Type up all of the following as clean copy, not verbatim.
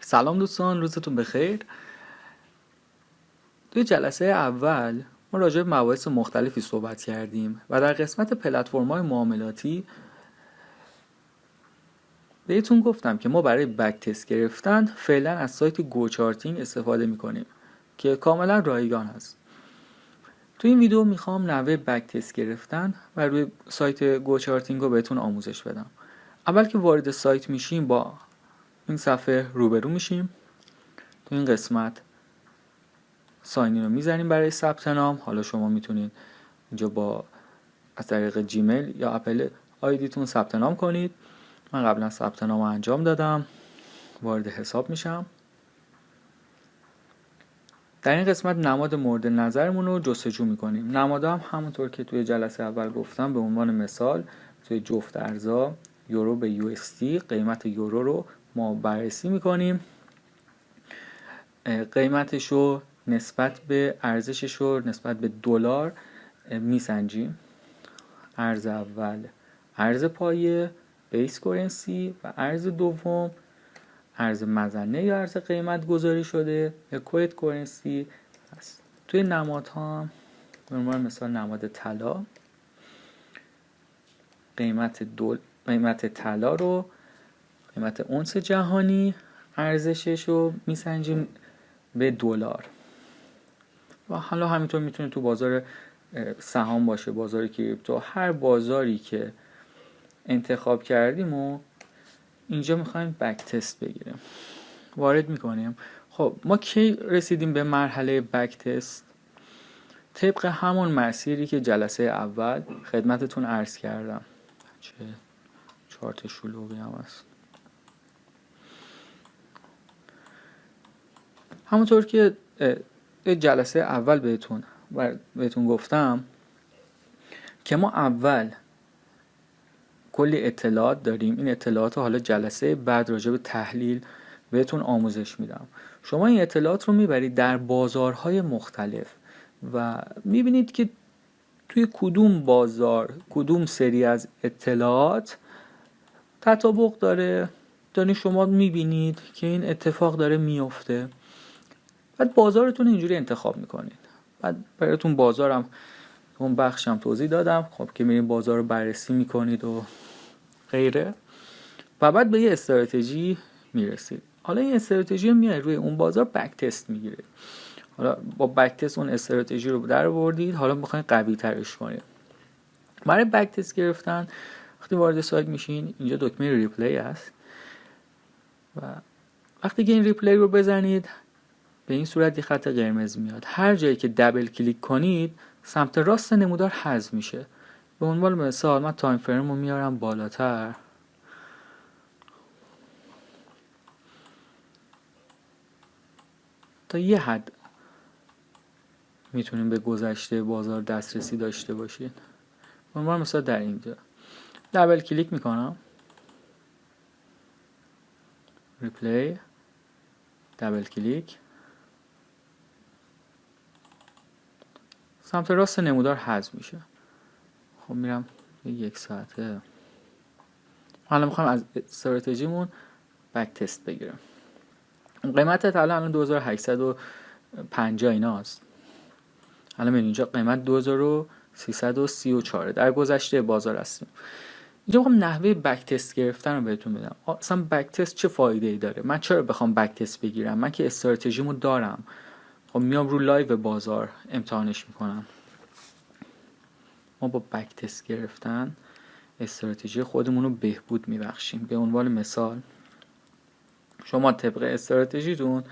سلام دوستان، روزتون بخیر. توی جلسه اول ما راجع به مباحث مختلفی صحبت کردیم و در قسمت پلتفرم‌های معاملاتی بهتون گفتم که ما برای بک تست گرفتن فعلا از سایت گوچارتینگ استفاده می‌کنیم که کاملا رایگان هست. توی این ویدیو میخوام نحوه بک تست گرفتن و روی سایت گوچارتینگ رو بهتون آموزش بدم. اول که وارد سایت میشیم با این صفحه روبرو میشیم. تو این قسمت ساین رو میزنیم برای ثبت نام. حالا شما میتونید اینجا از طریق جیمیل یا اپل آیدیتون ثبت نام کنید. من قبلا ثبت نام انجام دادم، وارد حساب میشم. در این قسمت نماد مورد نظرمون رو جستجو میکنیم. نمادها هم همونطور که توی جلسه اول گفتم، به عنوان مثال توی جفت ارزها یورو به USD قیمت یورو رو ما بررسی میکنیم. قیمتش رو نسبت به ارزشش رو نسبت به دلار میسنجیم. ارز اول ارز پایه بیس کورنسی و ارز دوم ارز مظنه یا ارز قیمت گذاری شده یا کویت کورنسی هست. توی نمادها به عنوان مثال نماد طلا، قیمت طلا رو قیمت اونس جهانی ارزشش رو میسنجیم به دلار. و حالا همینطور میتونه تو بازار سهام باشه، بازار کریپتو، هر بازاری که انتخاب کردیم و اینجا میخوایم بک تست بگیریم، وارد میکنیم. خب ما کی رسیدیم به مرحله بک تست؟ طبق همون مسیری که جلسه اول خدمتتون عرض کردم. چه چارت شلوغی هم هست. همونطور که جلسه اول بهتون گفتم که ما اول کلی اطلاعات داریم. این اطلاعات رو حالا جلسه بعد راجع به تحلیل بهتون آموزش میدم. شما این اطلاعات رو میبرید در بازارهای مختلف و میبینید که توی کدوم بازار کدوم سری از اطلاعات تطابق داره. یعنی شما میبینید که این اتفاق داره میفته، بعد بازارتون اینجوری انتخاب میکنید. بعد براتون بازارم اون بخشم توضیح دادم، خب که میرین بازار رو بررسی میکنید و غیره، و بعد به یه استراتژی میرسید. حالا این استراتژی رو میاد روی اون بازار بک تست میگیرید. حالا با بک تست اون استراتژی رو در آوردید، حالا میخواین قوی ترش کنید. برای بک تست گرفتن وقتی وارد سایت میشین، اینجا دکمه ریپلی هست و وقتی که این ریپلی رو بزنید به این صورت یه خط قرمز میاد. هر جایی که دبل کلیک کنید سمت راست نمودار حذف میشه. به عنوان مثال من تایم فریم رو میارم بالاتر تا یه حد میتونیم به گذشته بازار دسترسی داشته باشید. به عنوان مثال در اینجا دبل کلیک میکنم، ریپلی، دبل کلیک، سمت راست نمودار حذف میشه. خب میرم یک ساعته. حالا میخوام از استراتژیمون بک تست بگیرم. قیمت طلا الان 2850 ایناست. الان من اینجا قیمت 2334 در گذشته بازار هستیم. اینجا میخوام نحوه بک تست گرفتن رو بهتون بدم. اصلا بک تست چه فایده ای داره؟ من چرا بخوام بک تست بگیرم؟ من که استراتژیمو دارم. خب میام رو لایو بازار امتحانش میکنم. ما با بک تست گرفتن استراتژی خودمون رو بهبود میبخشیم. به عنوان مثال شما طبق استراتژیتون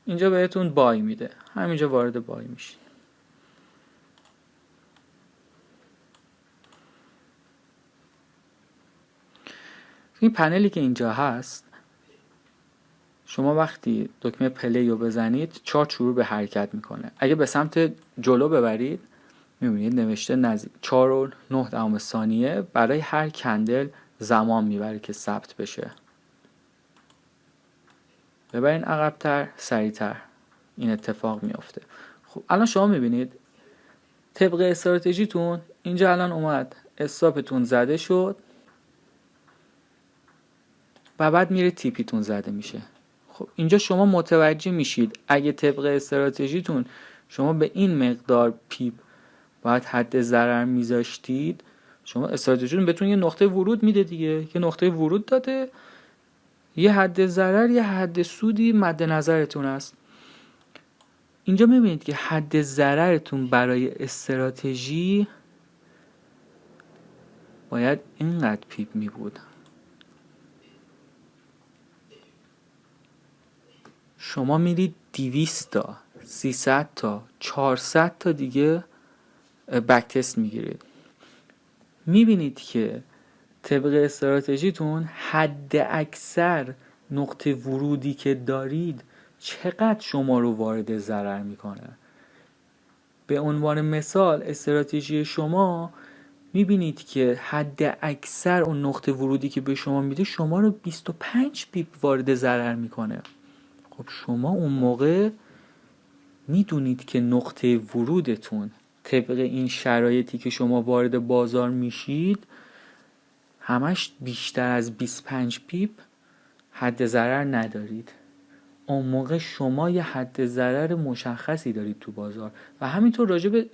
اینجا بهتون بای میده، همینجا وارد بای میشین. این پنلی که اینجا هست، شما وقتی دکمه پلی رو بزنید چارت شروع به حرکت میکنه. اگه به سمت جلو ببرید میبینید نوشته 4.9 ثانیه برای هر کندل زمان میبره که ثبت بشه. ببرین عقب‌تر، سریعتر این اتفاق میفته. خب الان شما میبینید طبق استراتژیتون اینجا الان اومد استاپتون زده شد و بعد میره تیپیتون زده میشه. خب اینجا شما متوجه میشید اگه طبق استراتژیتون شما به این مقدار پیپ باید حد ضرر میذاشتید، شما استراتژیتون بهتون یه نقطه ورود میده دیگه، یه نقطه ورود داده، یه حد ضرر یه حد سودی مد نظرتون است. اینجا میبینید که حد ضررتون برای استراتژی باید اینقدر پیپ می بود. شما میرید 200 تا 300 تا 400 تا دیگه بک تست میگیرید، میبینید که طبق استراتژیتون حد اکثر نقطه ورودی که دارید چقدر شما رو وارد ضرر میکنه. به عنوان مثال استراتژی شما میبینید که حد اکثر اون نقطه ورودی که به شما میده شما رو 25 پیپ وارد ضرر میکنه. خب شما اون موقع میدونید که نقطه ورودتون طبق این شرایطی که شما وارد بازار میشید همش بیشتر از 25 پیپ حد ضرر ندارید. اون موقع شما یه حد ضرر مشخصی دارید تو بازار و همینطور راجع به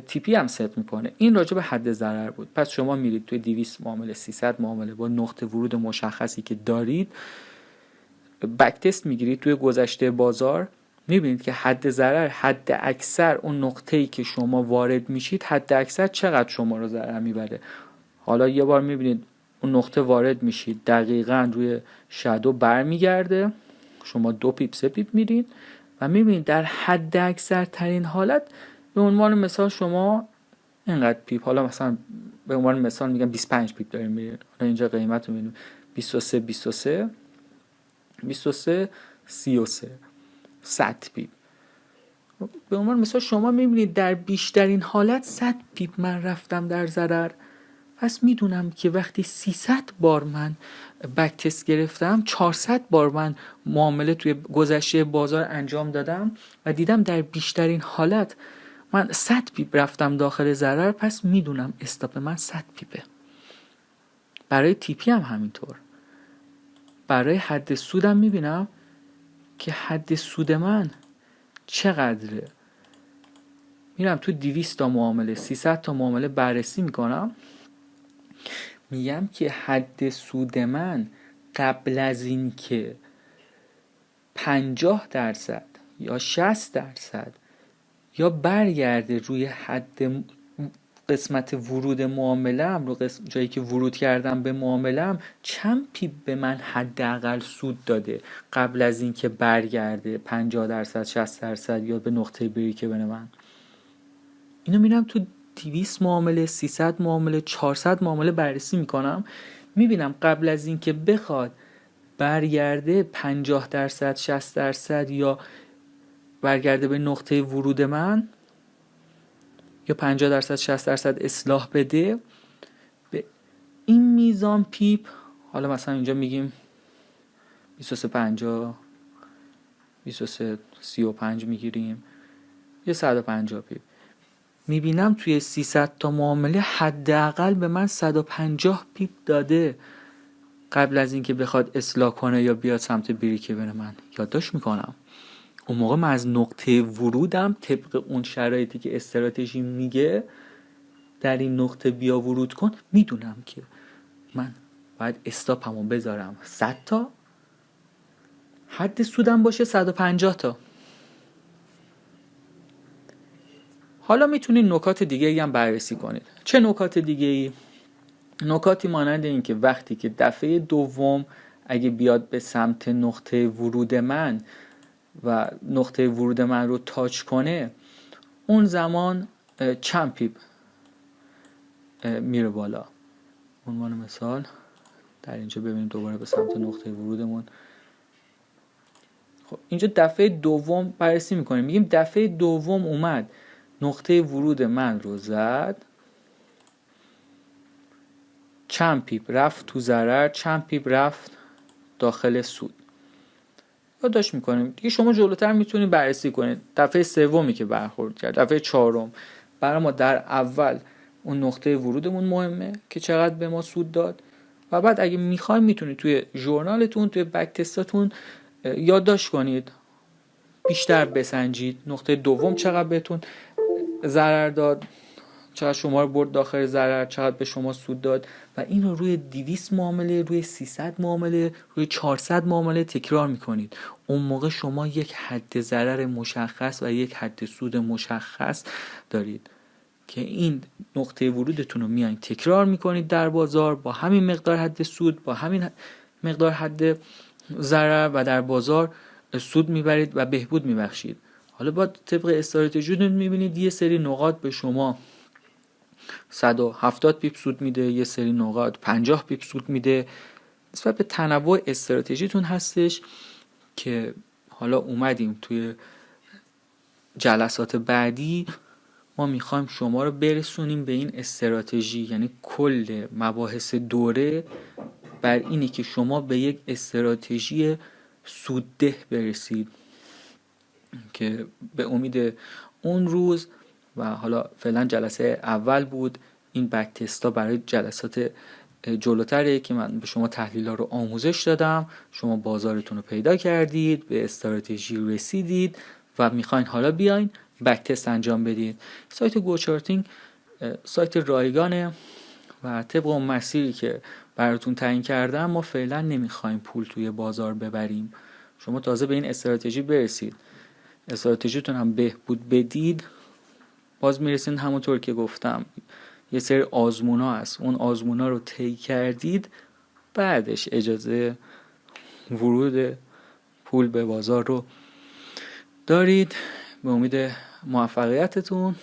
تیپی هم ست میکنه. این راجع به حد ضرر بود. پس شما میرید توی 200 معامله 300 معامله با نقطه ورود مشخصی که دارید بک تست میگیرید توی گذشته بازار، میبینید که حد ضرر حد اکثر اون نقطه‌ای که شما وارد میشید حد اکثر چقدر شما رو ضرر میبره. حالا یه بار میبینید اون نقطه وارد میشید دقیقاً روی شادو برمیگرده، شما 2 پیپ 3 پیپ میرید و میبینید در حد اکثر ترین حالت به عنوان مثال شما اینقدر پیپ، حالا مثلا به عنوان مثال میگم 25 پیپ داریم میرید، حالا اینجا قیمت رو میبینید 23 23 23 33 100 پیپ. به عنوان مثال شما میبینید در بیشترین حالت 100 پیپ من رفتم در ضرر. پس میدونم که وقتی 300 بار من بک تست گرفتم، 400 بار من معامله توی گذشته بازار انجام دادم و دیدم در بیشترین حالت من 100 پیپ رفتم داخل ضرر، پس میدونم استاپ من 100 پیپه. برای تیپی هم همینطور. برای حد سودم میبینم که حد سود من چقدره. میرم تو 200 تا معامله 300 تا معامله بررسی میکنم، میگم که حد سود من قبل از این که 50% یا 60% یا برگرده روی حد قسمت ورود معامله‌ام رو جایی که ورود کردم به معامله‌ام چند پیپ به من حداقل سود داده قبل از این که برگرده 50% 60% یا به نقطه بریک بین من. اینو میرم تو 200 معامله 300 معامله 400 معامله بررسی میکنم، میبینم قبل از این که بخواد برگرده 50% 60% یا برگرده به نقطه ورود من یا 50% 60% اصلاح بده، به این میزان پیپ، حالا مثلا اینجا میگیم 2350 2335 میگیریم یا 150 پیپ، میبینم توی 300 تا معامله حداقل به من 150 پیپ داده قبل از اینکه بخواد اصلاح کنه یا بیاد سمت بریک بین من. یادداشت میکنم اون موقع من از نقطه ورودم طبق اون شرایطی که استراتژی میگه در این نقطه بیا ورود کن، میدونم که من باید استاپمو بذارم 100 تا، حد سودم باشه 150 تا. حالا میتونید نکات دیگه هم بررسی کنید. چه نکات دیگه ای؟ نکاتی مانند این که وقتی که دفعه دوم اگه بیاد به سمت نقطه ورود من و نقطه ورود من رو تاچ کنه، اون زمان چند پیپ میره بالا. عنوان مثال در اینجا ببینیم دوباره به سمت نقطه ورودمون. خب اینجا دفعه دوم بررسی میکنیم، میگیم دفعه دوم اومد نقطه ورود من رو زد، چند پیپ رفت تو ضرر، چند پیپ رفت داخل سود. یادداشت میکنیم دیگه. شما جلوتر میتونید بررسی کنید دفعه سومی که برخورد کرد، دفعه چهارم. برای ما در اول اون نقطه ورودمون مهمه که چقدر به ما سود داد و بعد اگه میخوایم میتونید توی ژورنالتون توی بک تستاتون یادداشت کنید، بیشتر بسنجید. نقطه دوم چقدر بهتون ضرر داد، چقدر شما رو برد داخل ضرر، چقدر به شما سود داد و این رو روی 200 معامله، روی 300 معامله، روی 400 معامله تکرار میکنید. اون موقع شما یک حد ضرر مشخص و یک حد سود مشخص دارید که این نقطه ورودتون رو میایین تکرار میکنید در بازار با همین مقدار حد سود، با همین مقدار حد ضرر و در بازار سود میبرید و بهبود میبخشید. حالا با طبق استراتژیتون میبینید یه سری نقاط به شما 170 پیپ سود میده، یه سری نقاط 50 پیپ سود میده. نسبت به تنوع استراتژیتون هستش که حالا اومدیم توی جلسات بعدی ما میخوایم شما رو برسونیم به این استراتژی، یعنی کل مباحث دوره بر اینی که شما به یک استراتژی سودده برسید که به امید اون روز و حالا فعلا جلسه اول بود، این بک تستا برای جلسات جلوتره که من به شما تحلیل‌ها رو آموزش دادم، شما بازارتون رو پیدا کردید، به استراتژی رسیدید و میخواین حالا بیاین بک تست انجام بدید. سایت گوچارتینگ سایت رایگانه و طبق اون مسیری که براتون تعیین کردم ما فعلا نمیخوایم پول توی بازار ببریم. شما تازه به این استراتژی برسید، استراتژیتون هم بهبود بدید، باز میرسین همونطور که گفتم یه سری آزمونا هست، اون آزمونا رو طی کردید، بعدش اجازه ورود پول به بازار رو دارید. به امید موفقیتتون.